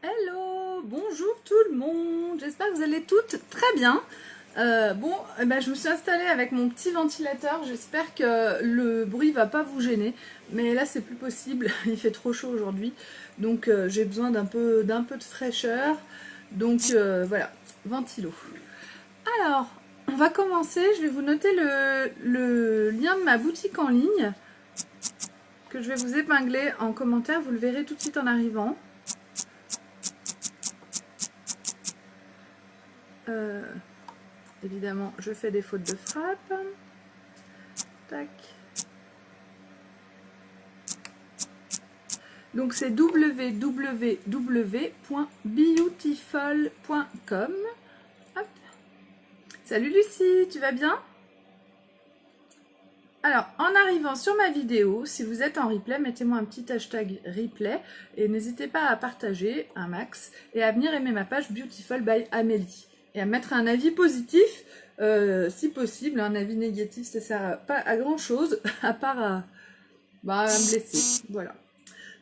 Hello, bonjour tout le monde, j'espère que vous allez toutes très bien. Je me suis installée avec mon petit ventilateur, j'espère que le bruit va pas vous gêner, mais là c'est plus possible, il fait trop chaud aujourd'hui, donc j'ai besoin d'un peu de fraîcheur, donc voilà, ventilo. Alors, on va commencer, je vais vous noter le lien de ma boutique en ligne, que je vais vous épingler en commentaire, vous le verrez tout de suite en arrivant. Évidemment, je fais des fautes de frappe. Tac. Donc c'est www.beautiful.com. Hop. Salut Lucie, tu vas bien? Alors, en arrivant sur ma vidéo, si vous êtes en replay, mettez-moi un petit hashtag replay et n'hésitez pas à partager un max et à venir aimer ma page Beautiful by Amélie et à mettre un avis positif, si possible. Un avis négatif, ça sert pas à grand chose à part à me blesser. Voilà.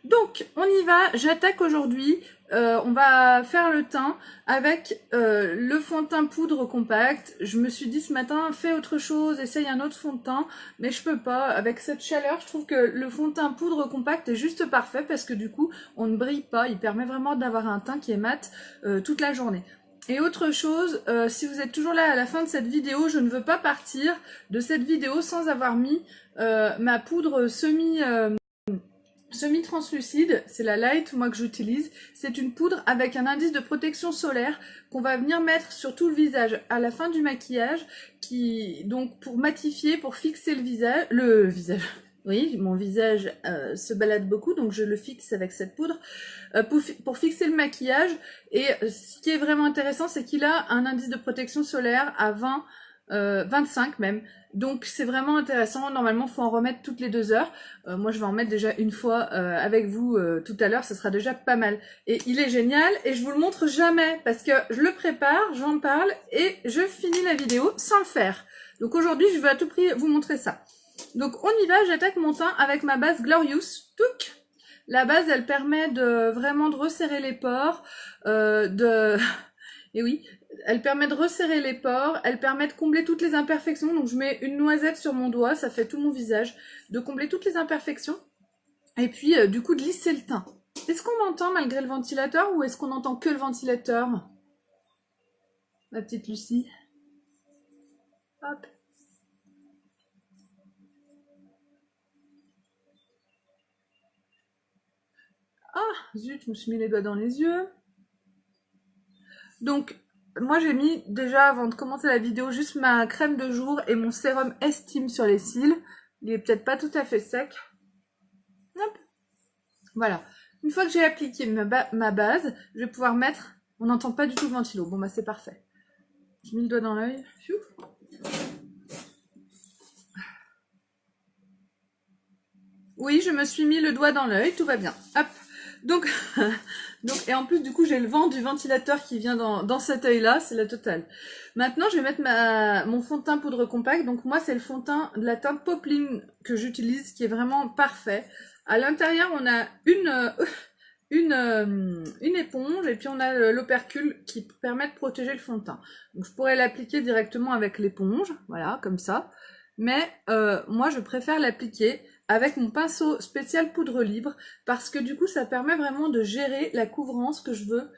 Donc, on y va, j'attaque aujourd'hui, on va faire le teint avec le fond de teint poudre compact. Je me suis dit ce matin, fais autre chose, essaye un autre fond de teint, mais je peux pas. Avec cette chaleur, je trouve que le fond de teint poudre compact est juste parfait parce que du coup, on ne brille pas, il permet vraiment d'avoir un teint qui est mat toute la journée. Et autre chose, si vous êtes toujours là à la fin de cette vidéo, je ne veux pas partir de cette vidéo sans avoir mis ma poudre semi-translucide, c'est la Light, moi que j'utilise. C'est une poudre avec un indice de protection solaire qu'on va venir mettre sur tout le visage à la fin du maquillage, donc pour matifier, pour fixer le visage. Oui, mon visage se balade beaucoup, donc je le fixe avec cette poudre pour fixer le maquillage. Et ce qui est vraiment intéressant, c'est qu'il a un indice de protection solaire à 20, 25 même. Donc c'est vraiment intéressant. Normalement, il faut en remettre toutes les 2 heures. Moi, je vais en mettre déjà une fois avec vous tout à l'heure. Ça sera déjà pas mal. Et il est génial et je vous le montre jamais parce que je le prépare, j'en parle et je finis la vidéo sans le faire. Donc aujourd'hui, je veux à tout prix vous montrer ça. Donc on y va, j'attaque mon teint avec ma base Glorious. Touc. La base, elle permet vraiment de resserrer les pores, et oui, elle permet de resserrer les pores, elle permet de combler toutes les imperfections. Donc je mets une noisette sur mon doigt, ça fait tout mon visage, de combler toutes les imperfections. Et puis du coup de lisser le teint. Est-ce qu'on m'entend malgré le ventilateur ou est-ce qu'on n'entend que le ventilateur? Ma petite Lucie. Hop. Ah, zut, je me suis mis les doigts dans les yeux. Donc, moi j'ai mis déjà avant de commencer la vidéo juste ma crème de jour et mon sérum Estime sur les cils. Il est peut-être pas tout à fait sec. Hop. Voilà. Une fois que j'ai appliqué ma base, je vais pouvoir mettre... On n'entend pas du tout le ventilo. Bon bah c'est parfait. J'ai mis le doigt dans l'œil. Oui, je me suis mis le doigt dans l'œil, tout va bien. Hop. Donc, et en plus, du coup, j'ai le vent du ventilateur qui vient dans cet œil-là, c'est la totale. Maintenant, je vais mettre mon fond de teint poudre compact. Donc, moi, c'est le fond de teint de la teinte Poplin que j'utilise, qui est vraiment parfait. À l'intérieur, on a une éponge et puis on a l'opercule qui permet de protéger le fond de teint. Donc, je pourrais l'appliquer directement avec l'éponge, voilà, comme ça. Mais moi, je préfère l'appliquer avec mon pinceau spécial poudre libre parce que du coup ça permet vraiment de gérer la couvrance que je veux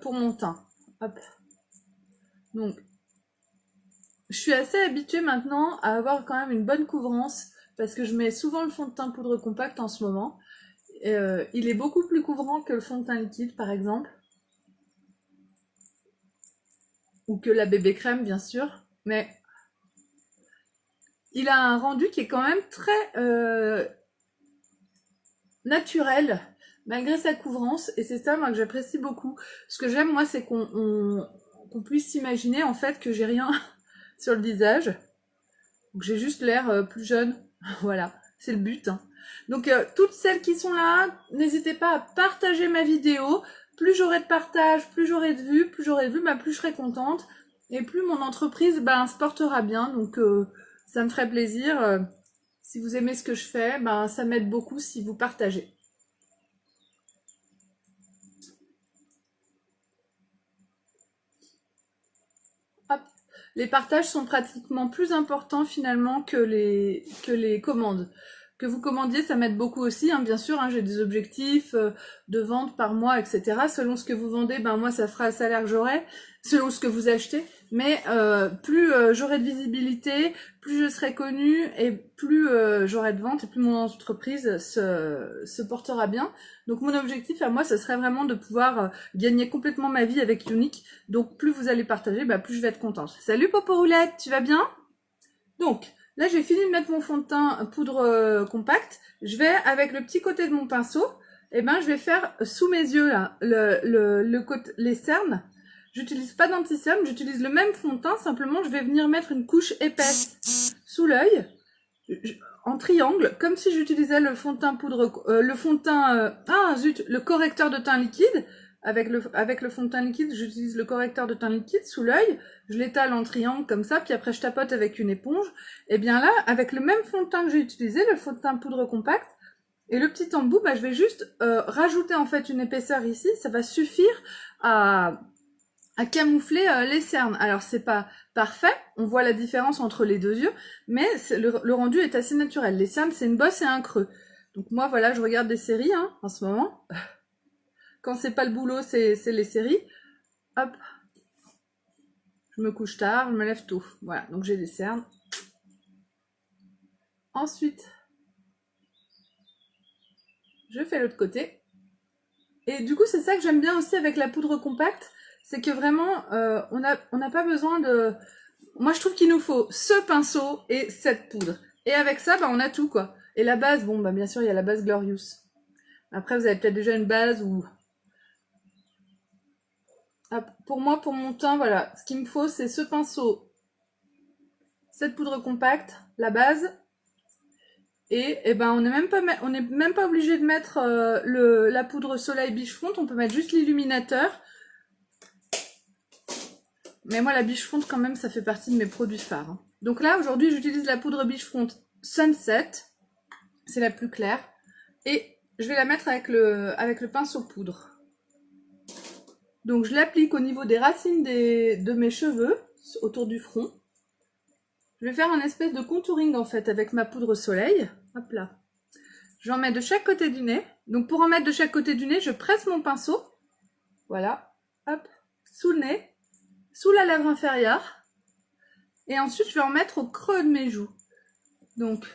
pour mon teint. Hop. Donc je suis assez habituée maintenant à avoir quand même une bonne couvrance parce que je mets souvent le fond de teint poudre compact en ce moment. Il est beaucoup plus couvrant que le fond de teint liquide par exemple. Ou que la bébé crème bien sûr. Mais il a un rendu qui est quand même très naturel malgré sa couvrance et c'est ça moi que j'apprécie beaucoup. Ce que j'aime moi c'est qu'on puisse s'imaginer en fait que j'ai rien sur le visage, que j'ai juste l'air plus jeune. Voilà, c'est le but. Hein. Donc toutes celles qui sont là, n'hésitez pas à partager ma vidéo. Plus j'aurai de partage, plus j'aurai de vues, plus je serai contente et plus mon entreprise se portera bien. Donc ça me ferait plaisir. Si vous aimez ce que je fais, ça m'aide beaucoup si vous partagez. les partages sont pratiquement plus importants finalement que les commandes. Que vous commandiez, ça m'aide beaucoup aussi, hein, bien sûr, hein, j'ai des objectifs de vente par mois, etc. Selon ce que vous vendez, ben moi ça fera le salaire que j'aurai, selon ce que vous achetez. Mais plus j'aurai de visibilité, plus je serai connue et plus j'aurai de ventes et plus mon entreprise se portera bien. Donc mon objectif à moi, ce serait vraiment de pouvoir gagner complètement ma vie avec Unique. Donc plus vous allez partager, bah, plus je vais être contente. Salut Popo Roulette, tu vas bien? Donc là j'ai fini de mettre mon fond de teint poudre compacte. Je vais avec le petit côté de mon pinceau, et ben je vais faire sous mes yeux là les cernes. J'utilise pas d'anti-cerne, j'utilise le même fond de teint, simplement je vais venir mettre une couche épaisse sous l'œil, en triangle, comme si j'utilisais le fond de teint le correcteur de teint liquide. Avec le fond de teint liquide, j'utilise le correcteur de teint liquide sous l'œil, je l'étale en triangle comme ça, puis après je tapote avec une éponge. Et bien là, avec le même fond de teint que j'ai utilisé, le fond de teint poudre compacte, et le petit embout, bah, je vais juste rajouter en fait une épaisseur ici, ça va suffire à camoufler les cernes. Alors c'est pas parfait, on voit la différence entre les deux yeux, mais le rendu est assez naturel. Les cernes, c'est une bosse et un creux. Donc moi voilà, je regarde des séries hein, en ce moment. Quand c'est pas le boulot, c'est les séries. Hop, je me couche tard, je me lève tôt. Voilà, donc j'ai des cernes. Ensuite, je fais l'autre côté. Et du coup, c'est ça que j'aime bien aussi avec la poudre compacte, c'est que vraiment, on n'a pas besoin de... Moi, je trouve qu'il nous faut ce pinceau et cette poudre. Et avec ça, bah, on a tout, quoi. Et la base, bon, bah, bien sûr, il y a la base Glorious. Après, vous avez peut-être déjà une base ou... Ah, pour moi, pour mon teint, voilà. Ce qu'il me faut, c'est ce pinceau, cette poudre compacte, la base. Et ben, on n'est même pas obligé de mettre la poudre Soleil Beach Front. On peut mettre juste l'illuminateur. Mais moi, la Beach Front, quand même, ça fait partie de mes produits phares. Hein. Donc là, aujourd'hui, j'utilise la poudre Beach Front Sunset. C'est la plus claire. Et je vais la mettre avec le pinceau poudre. Donc, je l'applique au niveau des racines de mes cheveux, autour du front. Je vais faire un espèce de contouring, en fait, avec ma poudre soleil. Hop là. J'en mets de chaque côté du nez. Donc, pour en mettre de chaque côté du nez, je presse mon pinceau. Voilà. Hop. Sous le nez. Sous la lèvre inférieure. Et ensuite, je vais en mettre au creux de mes joues. Donc,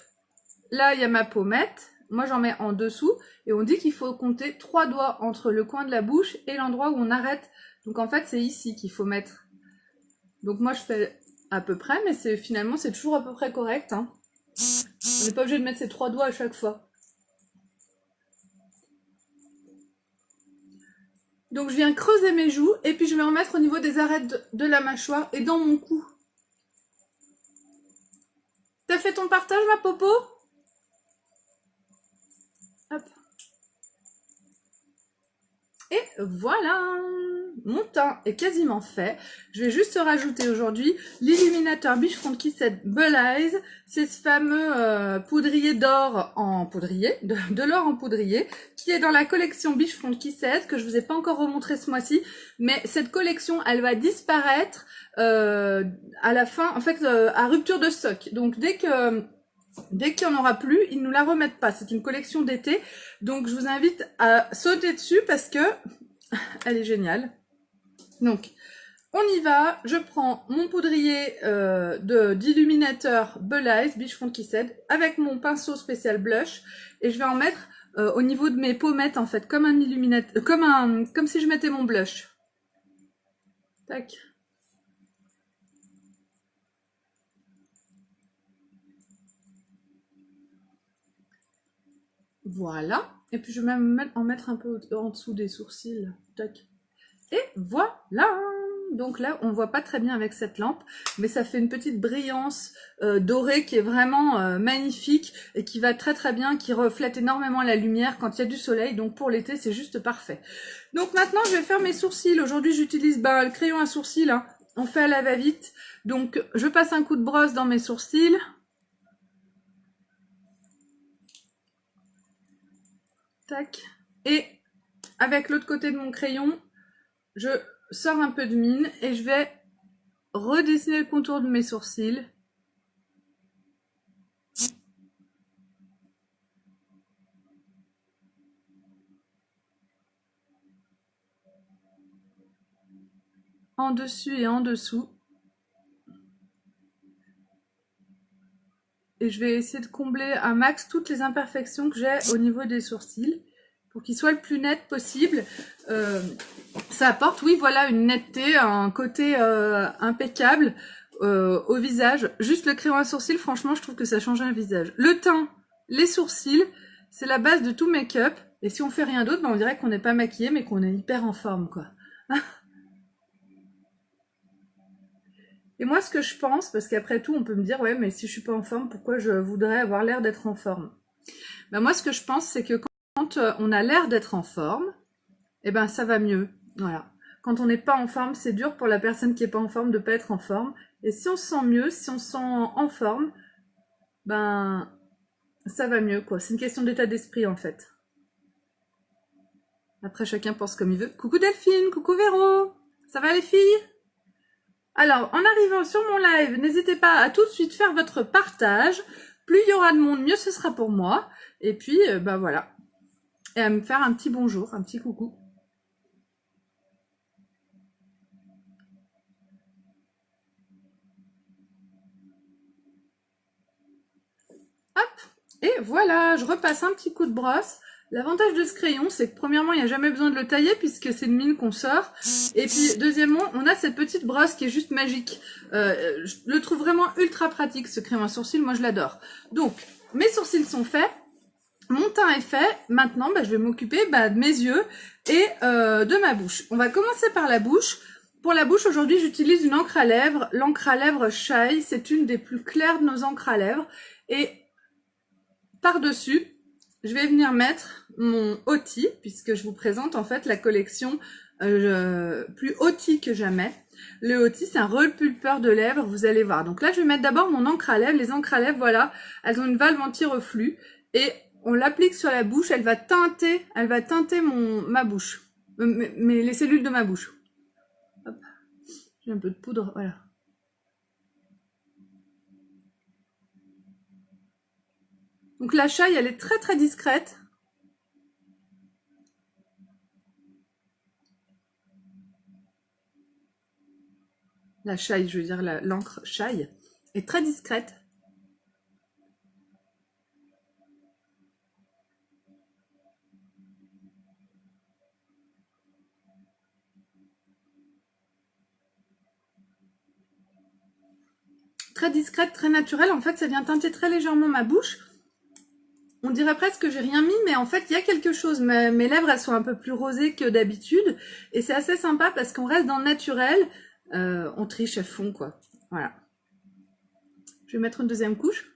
là, il y a ma pommette. Moi, j'en mets en dessous. Et on dit qu'il faut compter 3 doigts entre le coin de la bouche et l'endroit où on arrête. Donc, en fait, c'est ici qu'il faut mettre. Donc, moi, je fais à peu près. Mais finalement, c'est toujours à peu près correct. Hein. On n'est pas obligé de mettre ces 3 doigts à chaque fois. Donc, je viens creuser mes joues. Et puis, je vais en mettre au niveau des arêtes de la mâchoire et dans mon cou. T'as fait ton partage, ma popo? Hop. Et voilà, mon teint est quasiment fait. Je vais juste rajouter aujourd'hui l'illuminateur Beach Front Kissed Bull Eyes. C'est ce fameux poudrier d'or en poudrier, de l'or en poudrier, qui est dans la collection Beach Front Kissed, que je vous ai pas encore remontré ce mois-ci. Mais cette collection, elle va disparaître à la fin, en fait, à rupture de stock. Donc dès qu'il n'y en aura plus, ils ne nous la remettent pas. C'est une collection d'été. Donc, je vous invite à sauter dessus parce que elle est géniale. Donc, on y va. Je prends mon poudrier d'illuminateur Bull Eyes, Beach Front Kissed, avec mon pinceau spécial blush. Et je vais en mettre au niveau de mes pommettes, en fait, comme un illuminateur, comme si je mettais mon blush. Tac. Voilà. Et puis, je vais même en mettre un peu en dessous des sourcils. Tac. Et voilà. Donc là, on voit pas très bien avec cette lampe, mais ça fait une petite brillance dorée qui est vraiment magnifique et qui va très très bien, qui reflète énormément la lumière quand il y a du soleil. Donc pour l'été, c'est juste parfait. Donc maintenant, je vais faire mes sourcils. Aujourd'hui, j'utilise le crayon à sourcils. Hein. On fait à la va-vite. Donc, je passe un coup de brosse dans mes sourcils. Tac. Et avec l'autre côté de mon crayon, je sors un peu de mine et je vais redessiner le contour de mes sourcils. En dessus et en dessous. Et je vais essayer de combler un max toutes les imperfections que j'ai au niveau des sourcils pour qu'ils soient le plus net possible. Ça apporte, oui, voilà, une netteté, un côté impeccable au visage. Juste le crayon à sourcils, franchement, je trouve que ça change un visage. Le teint, les sourcils, c'est la base de tout make-up. Et si on fait rien d'autre, ben on dirait qu'on n'est pas maquillé, mais qu'on est hyper en forme, quoi. Et moi, ce que je pense, parce qu'après tout, on peut me dire, ouais, mais si je suis pas en forme, pourquoi je voudrais avoir l'air d'être en forme? Ben moi, ce que je pense, c'est que quand on a l'air d'être en forme, eh ben, ça va mieux. Voilà. Quand on n'est pas en forme, c'est dur pour la personne qui est pas en forme de pas être en forme. Et si on se sent mieux, si on se sent en forme, ben, ça va mieux, quoi. C'est une question d'état d'esprit, en fait. Après, chacun pense comme il veut. Coucou Delphine, coucou Véro. Ça va les filles? Alors, en arrivant sur mon live, n'hésitez pas à tout de suite faire votre partage. Plus il y aura de monde, mieux ce sera pour moi. Et puis, bah voilà. Et à me faire un petit bonjour, un petit coucou. Hop. Et voilà, je repasse un petit coup de brosse. L'avantage de ce crayon, c'est que premièrement, il n'y a jamais besoin de le tailler puisque c'est une mine qu'on sort. Et puis, deuxièmement, on a cette petite brosse qui est juste magique. Je le trouve vraiment ultra pratique, ce crayon à sourcils. Moi, je l'adore. Donc, mes sourcils sont faits. Mon teint est fait. Maintenant, bah, je vais m'occuper de mes yeux et de ma bouche. On va commencer par la bouche. Pour la bouche, aujourd'hui, j'utilise une encre à lèvres. L'encre à lèvres Shy, c'est une des plus claires de nos encres à lèvres. Et par-dessus, je vais venir mettre mon Oti, puisque je vous présente en fait la collection plus Oti que jamais. Le Oti, c'est un repulpeur de lèvres, vous allez voir. Donc là, je vais mettre d'abord mon encre à lèvres. Les encres à lèvres, voilà, elles ont une valve anti-reflux. Et on l'applique sur la bouche, elle va teinter ma bouche, les cellules de ma bouche. Hop. J'ai un peu de poudre, voilà. Donc la chaille, elle est très très discrète. La chaille, je veux dire l'encre chaille, est très discrète. Très discrète, très naturelle. En fait, ça vient teinter très légèrement ma bouche. On dirait presque que j'ai rien mis, mais en fait, il y a quelque chose. Mes lèvres, elles sont un peu plus rosées que d'habitude. Et c'est assez sympa parce qu'on reste dans le naturel. On triche à fond, quoi. Voilà. Je vais mettre une deuxième couche.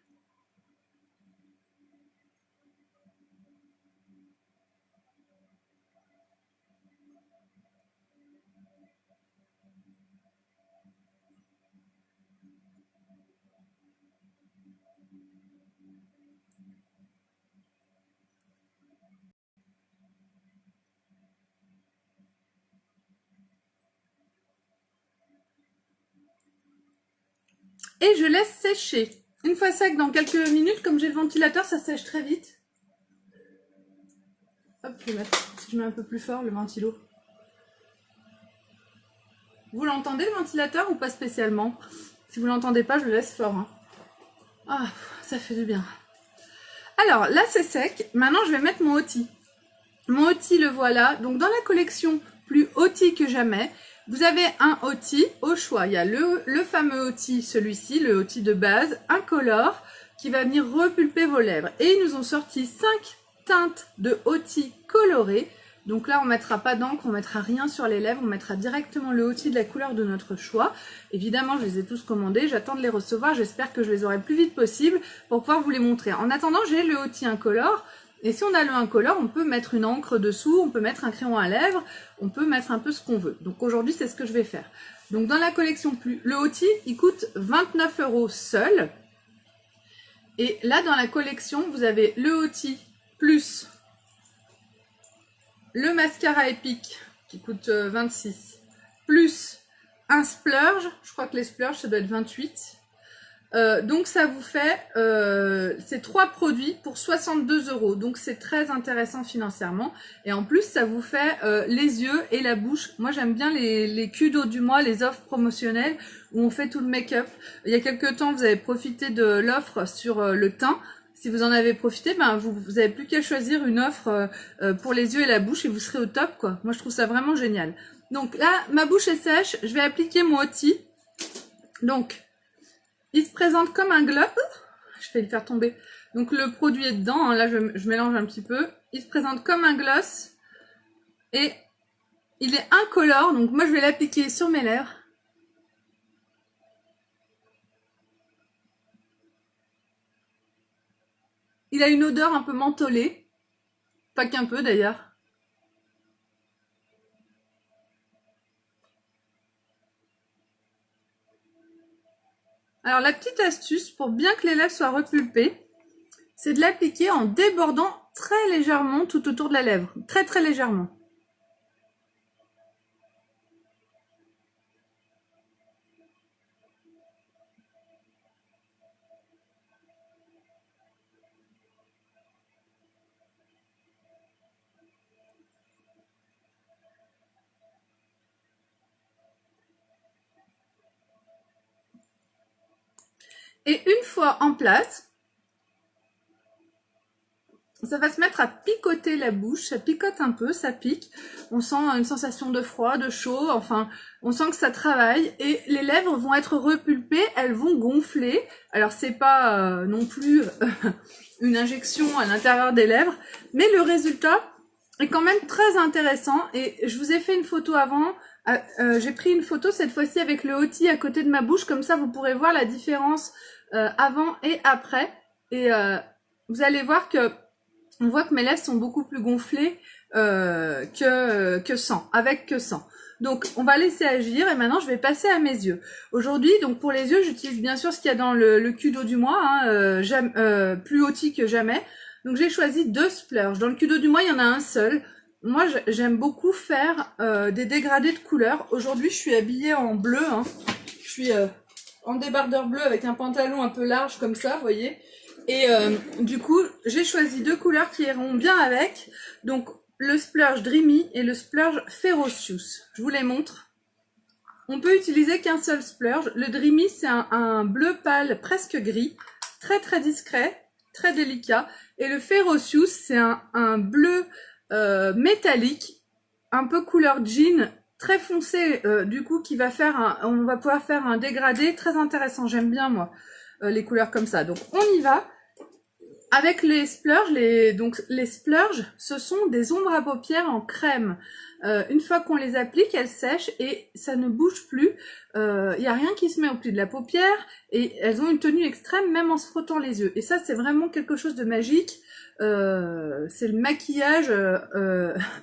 Et je laisse sécher. Une fois sec, dans quelques minutes, comme j'ai le ventilateur, ça sèche très vite. Hop, je vais mettre, si je mets un peu plus fort, le ventilo. Vous l'entendez le ventilateur ou pas spécialement? Si vous l'entendez pas, je le laisse fort. Hein. Ah, ça fait du bien. Alors, là c'est sec. Maintenant, je vais mettre mon Oti. Mon Oti, le voilà. Donc, dans la collection plus Oti que jamais, vous avez un Oti au choix. Il y a le fameux Oti, celui-ci, le Oti de base, incolore, qui va venir repulper vos lèvres. Et ils nous ont sorti 5 teintes de Oti colorées. Donc là, on ne mettra pas d'encre, on ne mettra rien sur les lèvres, on mettra directement le Oti de la couleur de notre choix. Évidemment, je les ai tous commandés, j'attends de les recevoir, j'espère que je les aurai le plus vite possible pour pouvoir vous les montrer. En attendant, j'ai le Oti incolore. Et si on a le incolore, on peut mettre une encre dessous, on peut mettre un crayon à lèvres, on peut mettre un peu ce qu'on veut. Donc aujourd'hui, c'est ce que je vais faire. Donc dans la collection plus, le Oti, il coûte 29 € seul. Et là, dans la collection, vous avez le Oti plus le mascara épique qui coûte 26, plus un splurge, je crois que les splurges ça doit être 28. Donc ça vous fait ces 3 produits pour 62 €. Donc c'est très intéressant financièrement. Et en plus ça vous fait les yeux et la bouche. Moi j'aime bien les kudos du mois, les offres promotionnelles où on fait tout le make-up. Il y a quelques temps vous avez profité de l'offre sur le teint. Si vous en avez profité, ben vous avez plus qu'à choisir une offre pour les yeux et la bouche et vous serez au top quoi. Moi je trouve ça vraiment génial. Donc là ma bouche est sèche, je vais appliquer mon outil. Donc il se présente comme un globe. Je vais le faire tomber. Donc le produit est dedans. Hein. Là, je mélange un petit peu. Il se présente comme un gloss. Et il est incolore. Donc moi, je vais l'appliquer sur mes lèvres. Il a une odeur un peu mentholée. Pas qu'un peu d'ailleurs. Alors la petite astuce pour bien que les lèvres soient repulpées, c'est de l'appliquer en débordant très légèrement tout autour de la lèvre. Très très légèrement. Et une fois en place, ça va se mettre à picoter la bouche, ça picote un peu, ça pique. On sent une sensation de froid, de chaud, enfin, on sent que ça travaille. Et les lèvres vont être repulpées, elles vont gonfler. Alors, c'est pas non plus une injection à l'intérieur des lèvres, mais le résultat est quand même très intéressant. Et je vous ai fait une photo avant. J'ai pris une photo cette fois-ci avec le outil à côté de ma bouche, comme ça vous pourrez voir la différence avant et après. Et vous allez voir que on voit que mes lèvres sont beaucoup plus gonflées que sans, avec que sans. Donc on va laisser agir et maintenant je vais passer à mes yeux. Aujourd'hui, donc pour les yeux, j'utilise bien sûr ce qu'il y a dans le Kudo du mois, hein, plus outil que jamais. Donc j'ai choisi 2 splurges. Dans le Kudo du mois, il y en a un seul. Moi, j'aime beaucoup faire des dégradés de couleurs. Aujourd'hui, je suis habillée en bleu. Hein. Je suis en débardeur bleu avec un pantalon un peu large comme ça, vous voyez. Et du coup, j'ai choisi 2 couleurs qui iront bien avec. Donc, le splurge Dreamy et le splurge Ferocious. Je vous les montre. On peut utiliser qu'un seul splurge. Le Dreamy, c'est un bleu pâle presque gris, très très discret, très délicat. Et le Ferocious, c'est un bleu métallique, un peu couleur jean, très foncé, du coup, qui va faire on va pouvoir faire un dégradé très intéressant. J'aime bien, moi, les couleurs comme ça. Donc, on y va. Avec les splurges, les splurges, ce sont des ombres à paupières en crème. Une fois qu'on les applique, elles sèchent et ça ne bouge plus. Il n'y a rien qui se met au pli de la paupière et elles ont une tenue extrême même en se frottant les yeux. Et ça, c'est vraiment quelque chose de magique. C'est le maquillage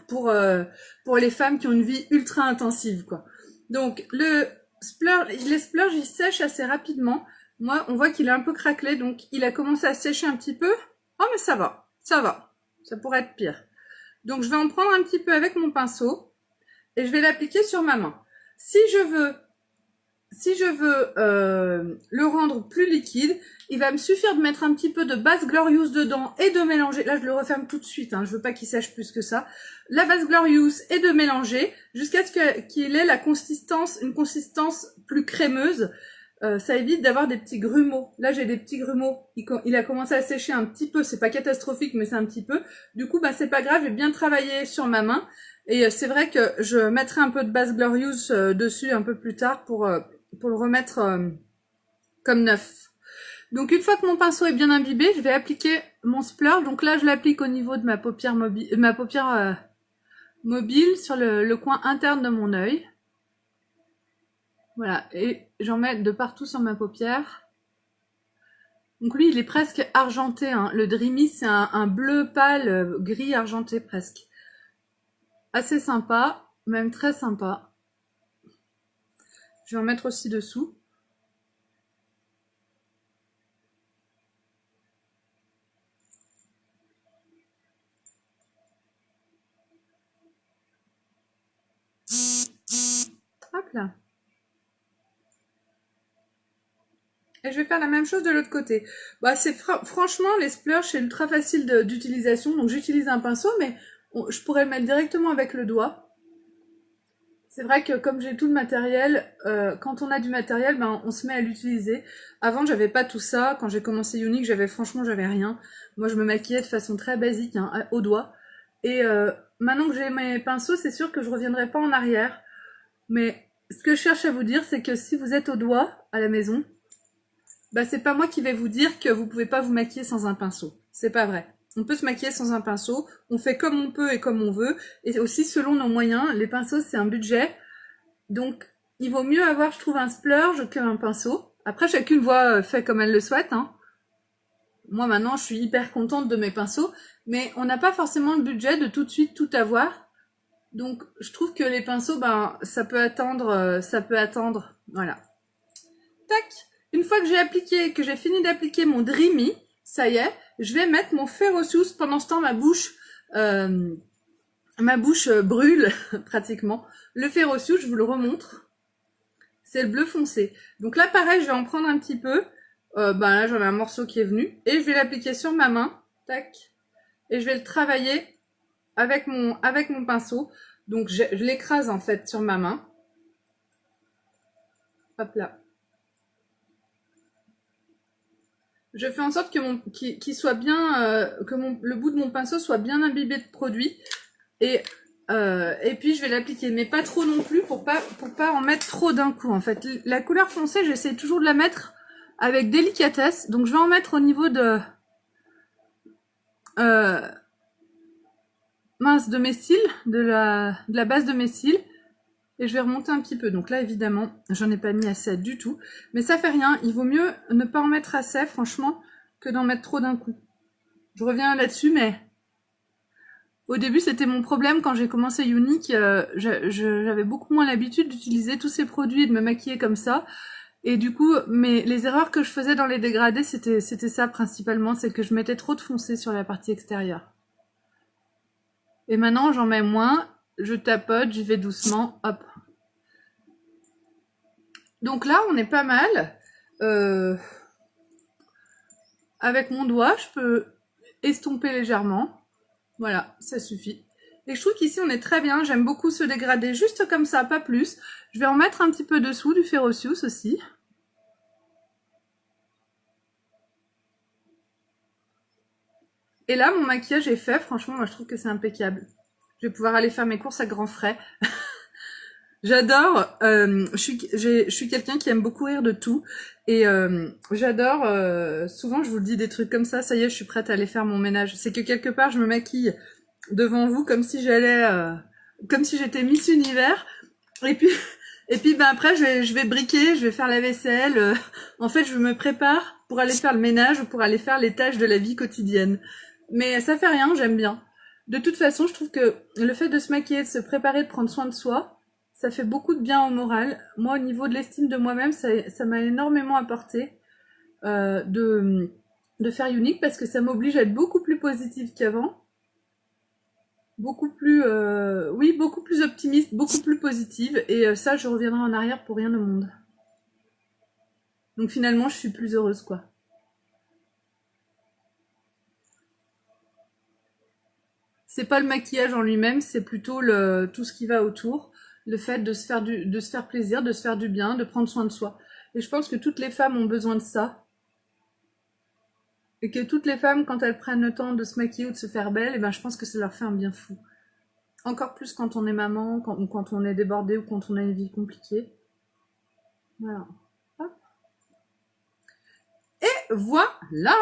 pour les femmes qui ont une vie ultra intensive, quoi. Donc, les splurges, ils sèchent assez rapidement. Moi, on voit qu'il est un peu craquelé, donc il a commencé à sécher un petit peu. Oh, mais ça va, ça va. Ça pourrait être pire. Donc, je vais en prendre un petit peu avec mon pinceau et je vais l'appliquer sur ma main. Si je veux le rendre plus liquide, il va me suffire de mettre un petit peu de base Glorious dedans et de mélanger. Là, je le referme tout de suite, hein, je veux pas qu'il sèche plus que ça. La base Glorious et de mélanger jusqu'à ce qu'il ait une consistance plus crémeuse. Ça évite d'avoir des petits grumeaux. Là, j'ai des petits grumeaux. Il a commencé à sécher un petit peu. C'est pas catastrophique, mais c'est un petit peu. Du coup, bah, c'est pas grave. J'ai bien travaillé sur ma main. Et c'est vrai que je mettrai un peu de base Glorious dessus un peu plus tard pour le remettre comme neuf. Donc, une fois que mon pinceau est bien imbibé, je vais appliquer mon splurge. Donc là, je l'applique au niveau de ma paupière mobile sur le coin interne de mon œil. Voilà, et j'en mets de partout sur ma paupière. Donc lui, il est presque argenté. Hein. Le Dreamy, c'est un bleu pâle, gris argenté presque. Assez sympa, même très sympa. Je vais en mettre aussi dessous. Hop là. Et je vais faire la même chose de l'autre côté. Bah, franchement, les splurges, c'est ultra facile d'utilisation. Donc, j'utilise un pinceau, mais je pourrais le mettre directement avec le doigt. C'est vrai que comme j'ai tout le matériel, quand on a du matériel, ben on se met à l'utiliser. Avant, j'avais pas tout ça. Quand j'ai commencé Younique, j'avais rien. Moi, je me maquillais de façon très basique, hein, au doigt. Et maintenant que j'ai mes pinceaux, c'est sûr que je reviendrai pas en arrière. Mais ce que je cherche à vous dire, c'est que si vous êtes au doigt à la maison, bah c'est pas moi qui vais vous dire que vous pouvez pas vous maquiller sans un pinceau. C'est pas vrai. On peut se maquiller sans un pinceau, on fait comme on peut et comme on veut, et aussi selon nos moyens. Les pinceaux, c'est un budget, donc il vaut mieux avoir, je trouve, un splurge qu'un pinceau. Après, chacune fait comme elle le souhaite, hein. Moi, maintenant, je suis hyper contente de mes pinceaux, mais on n'a pas forcément le budget de tout de suite tout avoir. Donc, je trouve que les pinceaux, ben, ça peut attendre, voilà. Tac! Une fois que que j'ai fini d'appliquer mon Dreamy, ça y est, je vais mettre mon Ferocious. Pendant ce temps, ma bouche brûle pratiquement. Le Ferocious, je vous le remontre. C'est le bleu foncé. Donc là, pareil, je vais en prendre un petit peu. Là, j'en ai un morceau qui est venu. Et je vais l'appliquer sur ma main. Tac. Et je vais le travailler avec mon pinceau. Donc, je l'écrase en fait sur ma main. Hop là. Je fais en sorte que qu'il soit bien, le bout de mon pinceau soit bien imbibé de produit. Et puis je vais l'appliquer, mais pas trop non plus pour pas en mettre trop d'un coup. En fait, la couleur foncée, j'essaie toujours de la mettre avec délicatesse. Donc je vais en mettre au niveau de de mes cils, de la base de mes cils. Et je vais remonter un petit peu. Donc là, évidemment, j'en ai pas mis assez du tout. Mais ça fait rien. Il vaut mieux ne pas en mettre assez, franchement, que d'en mettre trop d'un coup. Je reviens là-dessus, mais au début, c'était mon problème quand j'ai commencé Younique. J'avais beaucoup moins l'habitude d'utiliser tous ces produits et de me maquiller comme ça. Et du coup, les erreurs que je faisais dans les dégradés, c'était ça principalement. C'est que je mettais trop de foncé sur la partie extérieure. Et maintenant, j'en mets moins. Je tapote, j'y vais doucement, hop. Donc là, on est pas mal. Avec mon doigt, je peux estomper légèrement. Voilà, ça suffit. Et je trouve qu'ici, on est très bien. J'aime beaucoup ce dégradé juste comme ça, pas plus. Je vais en mettre un petit peu dessous du Ferocious aussi. Et là, mon maquillage est fait. Franchement, moi, je trouve que c'est impeccable. Je vais pouvoir aller faire mes courses à grands frais. J'adore, je suis quelqu'un qui aime beaucoup rire de tout. Et j'adore, souvent je vous dis des trucs comme ça est, je suis prête à aller faire mon ménage. C'est que quelque part, je me maquille devant vous comme si comme si j'étais Miss Univers. Et puis après, je vais briquer, je vais faire la vaisselle. En fait, je me prépare pour aller faire le ménage ou pour aller faire les tâches de la vie quotidienne. Mais ça fait rien, j'aime bien. De toute façon, je trouve que le fait de se maquiller, de se préparer, de prendre soin de soi, ça fait beaucoup de bien au moral. Moi, au niveau de l'estime de moi-même, ça m'a énormément apporté de faire Younique parce que ça m'oblige à être beaucoup plus positive qu'avant. Beaucoup plus, beaucoup plus optimiste, beaucoup plus positive. Et ça, je reviendrai en arrière pour rien au monde. Donc finalement, je suis plus heureuse, quoi. C'est pas le maquillage en lui-même, c'est plutôt tout ce qui va autour. Le fait de se faire plaisir, de se faire du bien, de prendre soin de soi. Et je pense que toutes les femmes ont besoin de ça. Et que toutes les femmes, quand elles prennent le temps de se maquiller ou de se faire belle, je pense que ça leur fait un bien fou. Encore plus quand on est maman, quand on est débordé ou quand on a une vie compliquée. Voilà. Hop. Et voilà!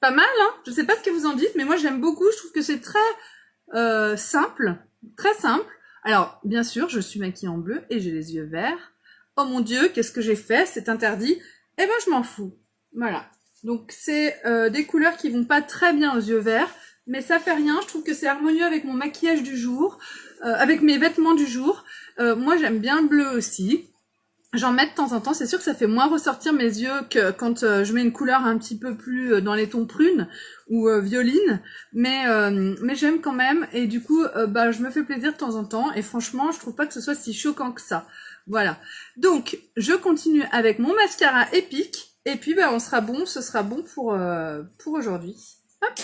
Pas mal, hein? Je sais pas ce que vous en dites, mais moi j'aime beaucoup. Je trouve que c'est très simple. Très simple. Alors, bien sûr, je suis maquillée en bleu et j'ai les yeux verts. Oh mon Dieu, qu'est-ce que j'ai fait? C'est interdit. Eh ben, je m'en fous. Voilà. Donc, c'est des couleurs qui vont pas très bien aux yeux verts, mais ça fait rien. Je trouve que c'est harmonieux avec mon maquillage du jour, avec mes vêtements du jour. Moi, j'aime bien le bleu aussi. j'en mets de temps en temps. C'est sûr que ça fait moins ressortir mes yeux que quand je mets une couleur un petit peu plus dans les tons prunes ou violine, mais j'aime quand même, et du coup bah je me fais plaisir de temps en temps, et franchement je trouve pas que ce soit si choquant que ça. Voilà, donc je continue avec mon mascara épique, et puis bah on sera bon, ce sera bon pour aujourd'hui. Hop,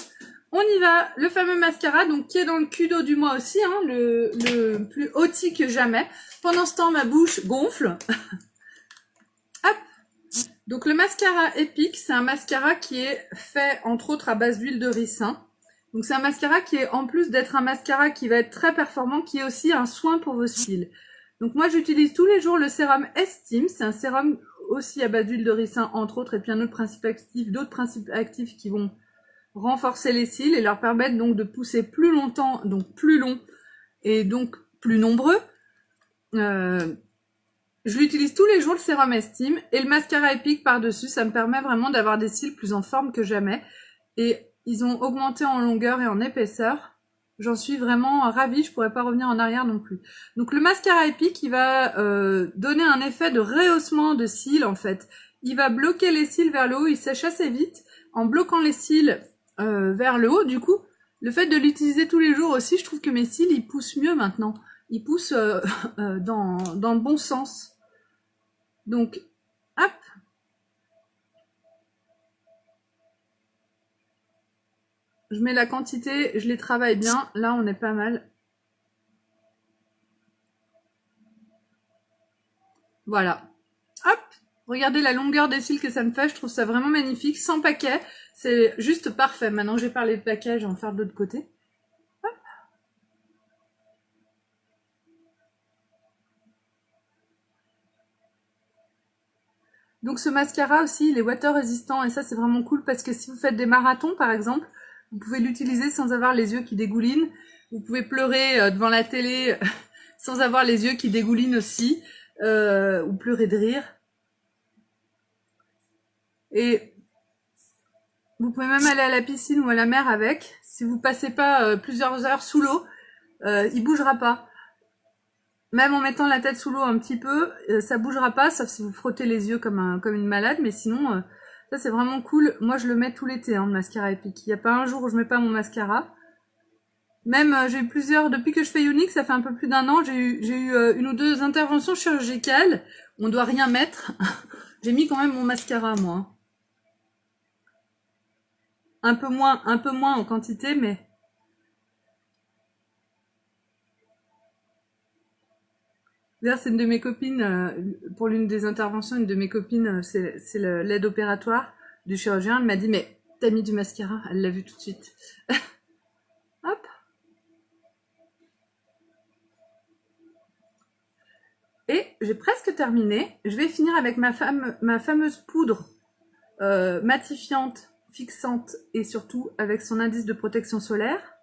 on y va. Le fameux mascara, donc qui est dans le Kudo du mois aussi, hein, le plus hauti que jamais. Pendant ce temps ma bouche gonfle. Hop. Donc le mascara épique, c'est un mascara qui est fait entre autres à base d'huile de ricin. Donc c'est un mascara qui est, en plus d'être un mascara qui va être très performant, qui est aussi un soin pour vos cils. Donc moi j'utilise tous les jours le sérum Estime, c'est un sérum aussi à base d'huile de ricin entre autres, et puis un autre principe actif, d'autres principes actifs qui vont renforcer les cils et leur permettre donc de pousser plus longtemps, donc plus long et donc plus nombreux. Je l'utilise tous les jours, le sérum Estime, et le mascara épique par-dessus, ça me permet vraiment d'avoir des cils plus en forme que jamais. Et ils ont augmenté en longueur et en épaisseur. J'en suis vraiment ravie, je pourrais pas revenir en arrière non plus. Donc le mascara épique, il va donner un effet de rehaussement de cils en fait. Il va bloquer les cils vers le haut, il sèche assez vite. En bloquant les cils vers le haut, du coup, le fait de l'utiliser tous les jours aussi, je trouve que mes cils, ils poussent mieux maintenant. Ils poussent dans le bon sens. Donc, hop. Je mets la quantité, je les travaille bien. Là, on est pas mal. Voilà. Hop. Regardez la longueur des cils que ça me fait. Je trouve ça vraiment magnifique. Sans paquet. C'est juste parfait. Maintenant que j'ai parlé de paquet, je vais en faire de l'autre côté. Hop. Donc ce mascara aussi, il est water résistant, et ça c'est vraiment cool parce que si vous faites des marathons par exemple, vous pouvez l'utiliser sans avoir les yeux qui dégoulinent. Vous pouvez pleurer devant la télé sans avoir les yeux qui dégoulinent aussi, ou pleurer de rire. Et vous pouvez même aller à la piscine ou à la mer avec. Si vous passez pas plusieurs heures sous l'eau, il bougera pas. Même en mettant la tête sous l'eau un petit peu, ça bougera pas, sauf si vous frottez les yeux comme une malade, mais sinon, ça c'est vraiment cool. Moi je le mets tout l'été, hein, le mascara épique. Il n'y a pas un jour où je mets pas mon mascara. Même j'ai eu plusieurs, depuis que je fais Younique, ça fait un peu plus d'1 an, j'ai eu une ou deux interventions chirurgicales. On doit rien mettre. J'ai mis quand même mon mascara, moi. Un peu moins en quantité, mais... D'ailleurs, c'est une de mes copines, pour l'une des interventions, une de mes copines, c'est l'aide opératoire du chirurgien. Elle m'a dit, mais t'as mis du mascara? Elle l'a vu tout de suite. Hop. Et j'ai presque terminé. Je vais finir avec ma fameuse poudre matifiante, fixante et surtout avec son indice de protection solaire.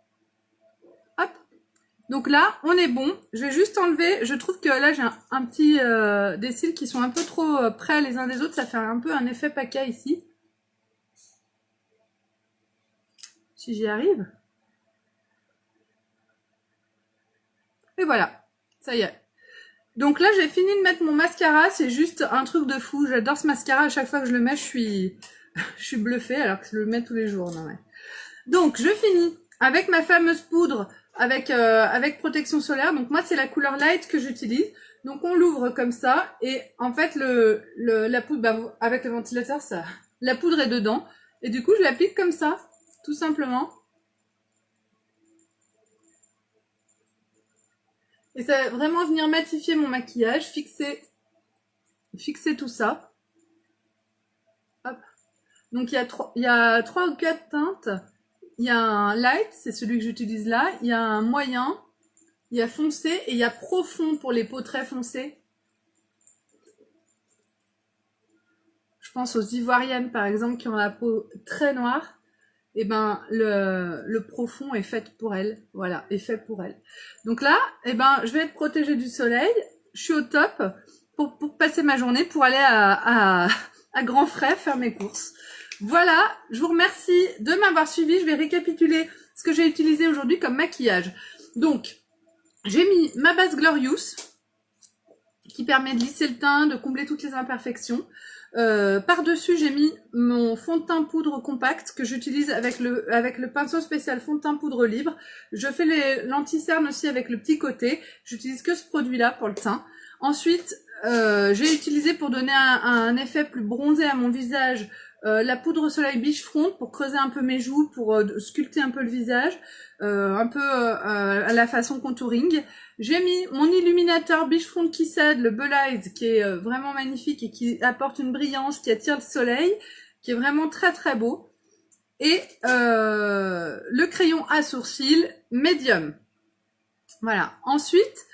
Hop. Donc là, on est bon. Je vais juste enlever. Je trouve que là, j'ai un petit des cils qui sont un peu trop près les uns des autres. Ça fait un peu un effet paquet ici. Si j'y arrive. Et voilà. Ça y est. Donc là, j'ai fini de mettre mon mascara. C'est juste un truc de fou. J'adore ce mascara. À chaque fois que je le mets, je suis bluffée alors que je le mets tous les jours. Non, mais... Donc, je finis avec ma fameuse poudre avec protection solaire. Donc moi, c'est la couleur light que j'utilise. Donc on l'ouvre comme ça. Et en fait, la poudre, bah, avec le ventilateur, la poudre est dedans. Et du coup, je l'applique comme ça, tout simplement. Et ça va vraiment venir matifier mon maquillage, fixer tout ça. Hop. Donc il y a 3 ou 4 teintes. Il y a un light, c'est celui que j'utilise là. Il y a un moyen, il y a foncé et il y a profond pour les peaux très foncées. Je pense aux ivoiriennes par exemple qui ont la peau très noire. Et ben le profond est fait pour elles. Voilà, est fait pour elles. Donc là, et ben je vais être protégée du soleil. Je suis au top pour passer ma journée, pour aller à grands frais faire mes courses. Voilà, je vous remercie de m'avoir suivi. Je vais récapituler ce que j'ai utilisé aujourd'hui comme maquillage. Donc, j'ai mis ma base Glorious. qui permet de lisser le teint, de combler toutes les imperfections. Par-dessus, j'ai mis mon fond de teint poudre compact que j'utilise avec le pinceau spécial fond de teint poudre libre. Je fais l'anti-cerne aussi avec le petit côté. J'utilise que ce produit-là pour le teint. Ensuite, j'ai utilisé pour donner un effet plus bronzé à mon visage la poudre soleil Beachfront pour creuser un peu mes joues, pour sculpter un peu le visage, un peu à la façon contouring. J'ai mis mon illuminateur Beachfront Kissed, le Bull Eyes, qui est vraiment magnifique et qui apporte une brillance, qui attire le soleil, qui est vraiment très très beau. Et le crayon à sourcils Medium. Voilà. Ensuite,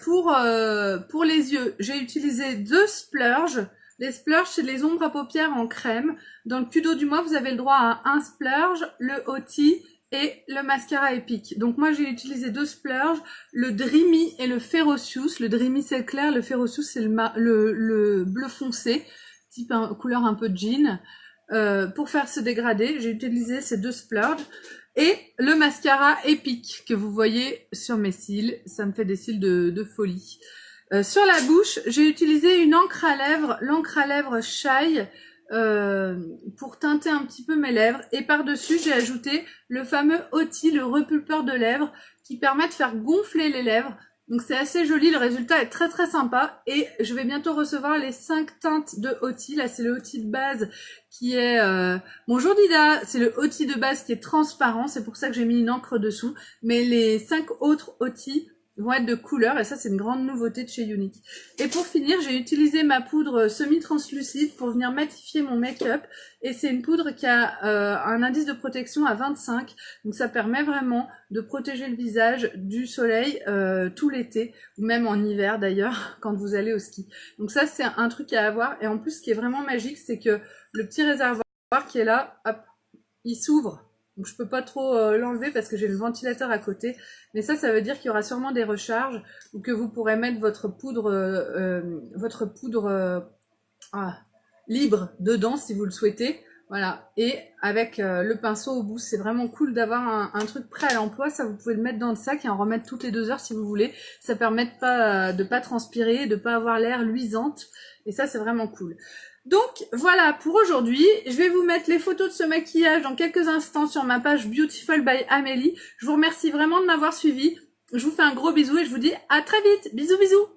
pour les yeux, j'ai utilisé 2 splurges. Les splurges, c'est les ombres à paupières en crème. Dans le Kudo du mois, vous avez le droit à un splurge, le Hoti et le mascara Epic. Donc moi, j'ai utilisé 2 splurges, le Dreamy et le Ferocious. Le Dreamy, c'est le clair, le Ferocious, c'est le bleu foncé, type couleur un peu jean. Pour faire ce dégradé, j'ai utilisé ces 2 splurges. Et le mascara Epic que vous voyez sur mes cils. Ça me fait des cils de folie. Sur la bouche, j'ai utilisé une encre à lèvres, l'encre à lèvres Shy, pour teinter un petit peu mes lèvres. Et par-dessus, j'ai ajouté le fameux Hoti, le repulpeur de lèvres, qui permet de faire gonfler les lèvres. Donc c'est assez joli, le résultat est très très sympa. Et je vais bientôt recevoir les 5 teintes de Hoti. Là, c'est le Hoti de base qui est... Bonjour Dida, c'est le Hoti de base qui est transparent. C'est pour ça que j'ai mis une encre dessous. Mais les 5 autres Hoti vont être de couleur et ça c'est une grande nouveauté de chez Younique. Et pour finir, j'ai utilisé ma poudre semi-translucide pour venir matifier mon make-up et c'est une poudre qui a un indice de protection à 25, donc ça permet vraiment de protéger le visage du soleil tout l'été ou même en hiver d'ailleurs quand vous allez au ski. Donc ça c'est un truc à avoir et en plus ce qui est vraiment magique c'est que le petit réservoir qui est là, hop, il s'ouvre. Donc je peux pas trop l'enlever parce que j'ai le ventilateur à côté. Mais ça veut dire qu'il y aura sûrement des recharges ou que vous pourrez mettre votre poudre libre dedans si vous le souhaitez. Voilà. Et avec le pinceau au bout, c'est vraiment cool d'avoir un truc prêt à l'emploi. Ça, vous pouvez le mettre dans le sac et en remettre toutes les 2 heures si vous voulez. Ça permet de pas transpirer, de pas avoir l'air luisante. Et ça, c'est vraiment cool. Donc voilà pour aujourd'hui, je vais vous mettre les photos de ce maquillage dans quelques instants sur ma page Beautiful by Amélie. Je vous remercie vraiment de m'avoir suivi, je vous fais un gros bisou et je vous dis à très vite, bisous bisous.